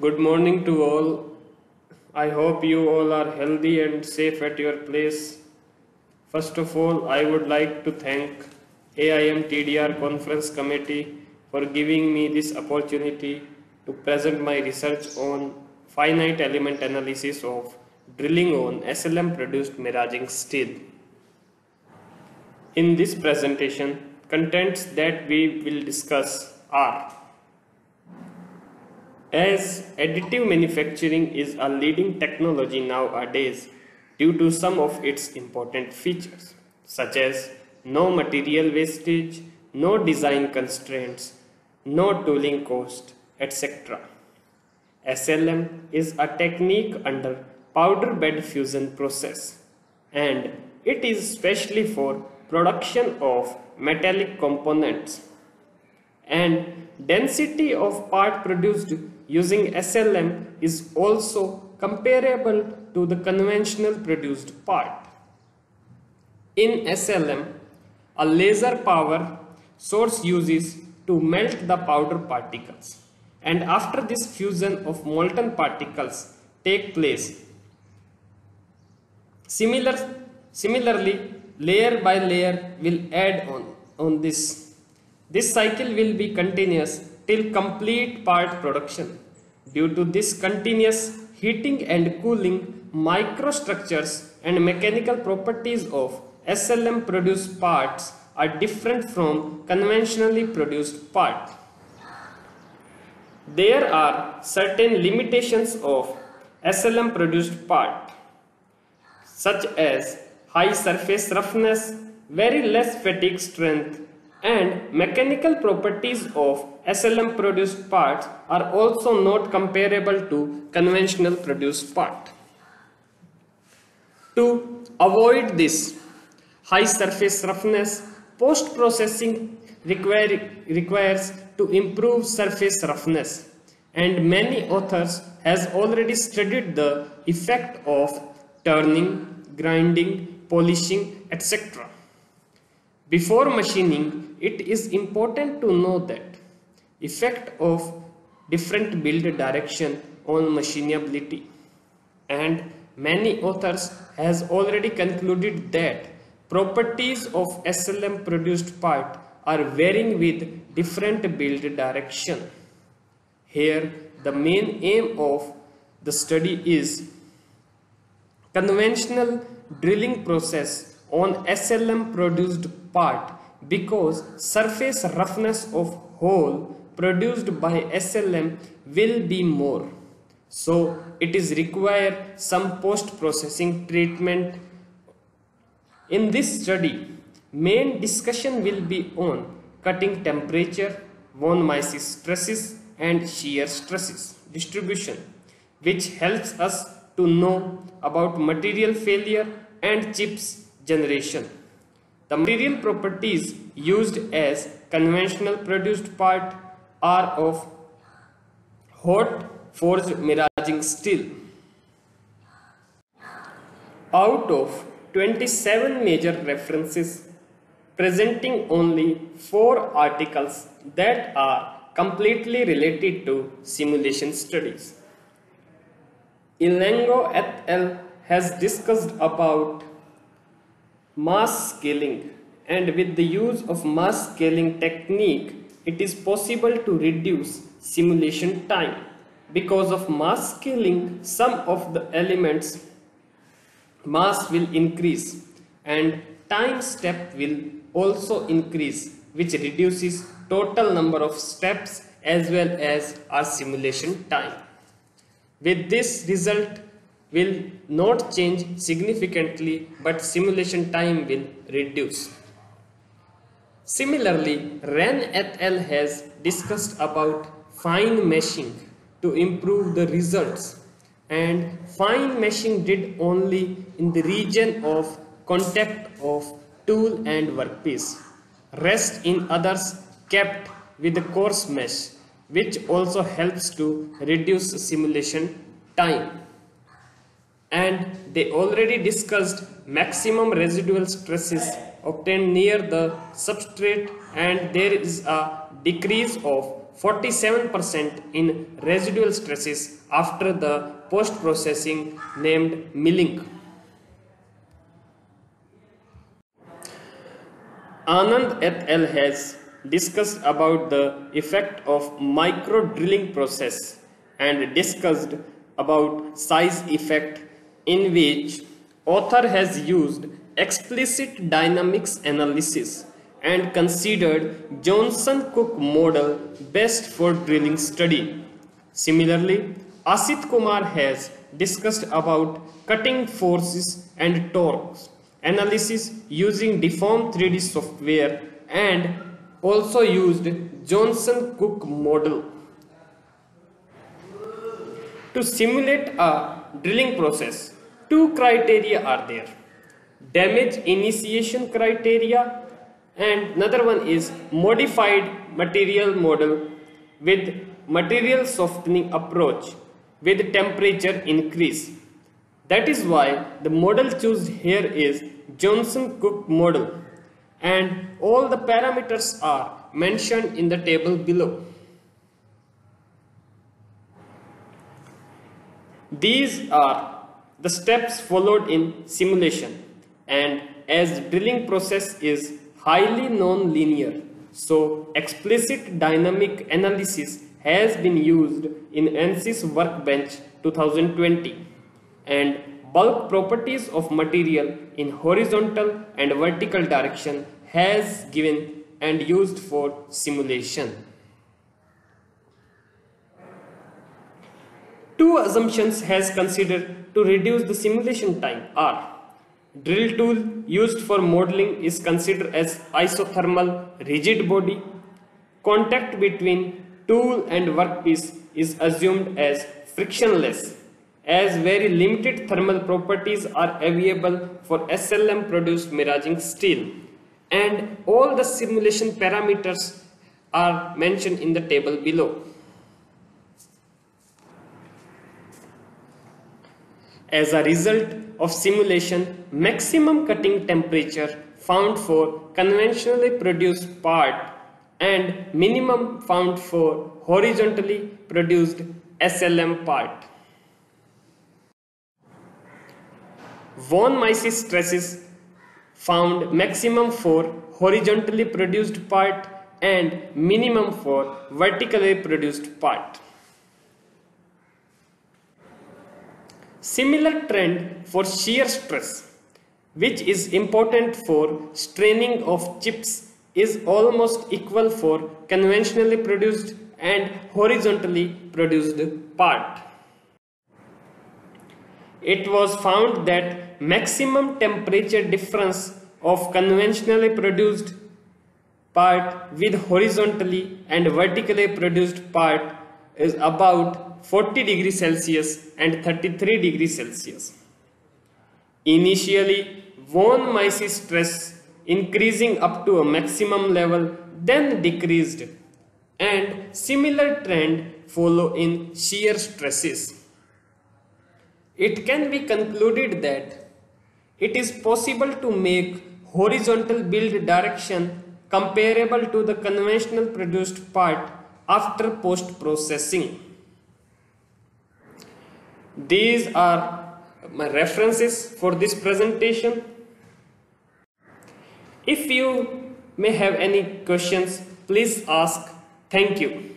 Good morning to all. I hope you all are healthy and safe at your place. First of all, I would like to thank AIM TDR Conference Committee for giving me this opportunity to present my research on finite element analysis of drilling on SLM produced miraging steel. In this presentation, contents that we will discuss are: as additive manufacturing is a leading technology nowadays due to some of its important features, such as no material wastage, no design constraints, no tooling cost, etc. SLM is a technique under powder bed fusion process, and it is specially for production of metallic components, and density of part produced using SLM is also comparable to the conventional produced part. In SLM, a laser power source uses to melt the powder particles, and after this fusion of molten particles take place. Similarly, layer by layer will add on this. This cycle will be continuous till complete part production. Due to this continuous heating and cooling, microstructures and mechanical properties of SLM produced parts are different from conventionally produced parts. There are certain limitations of SLM produced part, such as high surface roughness, very less fatigue strength, and mechanical properties of SLM produced parts are also not comparable to conventional produced part. To avoid this high surface roughness, post-processing requires to improve surface roughness, and many authors has already studied the effect of turning, grinding, polishing, etc. Before machining, it is important to know that effect of different build direction on machinability, and many authors has already concluded that properties of SLM produced part are varying with different build direction. Here the main aim of the study is conventional drilling process on SLM produced part, because surface roughness of hole produced by SLM will be more, so it is require some post-processing treatment. In this study, main discussion will be on cutting temperature, von Mises stresses and shear stresses distribution, which helps us to know about material failure and chips generation. The material properties used as conventional produced part are of hot forged miraging steel. Out of 27 major references, presenting only 4 articles that are completely related to simulation studies. Ilengo et al. Has discussed about mass scaling, and with the use of mass scaling technique, it is possible to reduce simulation time. Because of mass scaling, some of the elements mass will increase and time step will also increase, which reduces total number of steps as well as our simulation time. With this, result will not change significantly, but simulation time will reduce. Similarly, Ren et al. Has discussed about fine meshing to improve the results, and fine meshing did only in the region of contact of tool and workpiece. Rest in others kept with the coarse mesh, which also helps to reduce simulation time. And they already discussed maximum residual stresses obtained near the substrate, and there is a decrease of 47% in residual stresses after the post-processing named milling. Anand et al. Has discussed about the effect of micro drilling process and discussed about size effect, in which author has used explicit dynamics analysis and considered Johnson-Cook model best for drilling study. Similarly, Asit Kumar has discussed about cutting forces and torques analysis using Deform 3D software and also used Johnson-Cook model. To simulate a drilling process, two criteria are there: damage initiation criteria, and another one is modified material model with material softening approach with temperature increase. That is why the model chosen here is Johnson-Cook model, and all the parameters are mentioned in the table below. These are the steps followed in simulation, and as drilling process is highly non-linear, so explicit dynamic analysis has been used in ANSYS Workbench 2020, and bulk properties of material in horizontal and vertical direction has given and used for simulation. Two assumptions has considered to reduce the simulation time are: drill tool used for modeling is considered as isothermal rigid body. Contact between tool and workpiece is assumed as frictionless, as very limited thermal properties are available for SLM produced miraging steel, and all the simulation parameters are mentioned in the table below. As a result of simulation, maximum cutting temperature found for conventionally produced part and minimum found for horizontally produced SLM part. Von Mises stresses found maximum for horizontally produced part and minimum for vertically produced part. Similar trend for shear stress, which is important for straining of chips, is almost equal for conventionally produced and horizontally produced part. It was found that maximum temperature difference of conventionally produced part with horizontally and vertically produced part is about 40 degrees Celsius and 33 degrees Celsius. Initially, von Mises stress increasing up to a maximum level, then decreased, and similar trend follow in shear stresses. It can be concluded that it is possible to make horizontal build direction comparable to the conventional produced part after post-processing. These are my references for this presentation. If you may have any questions, please ask. Thank you.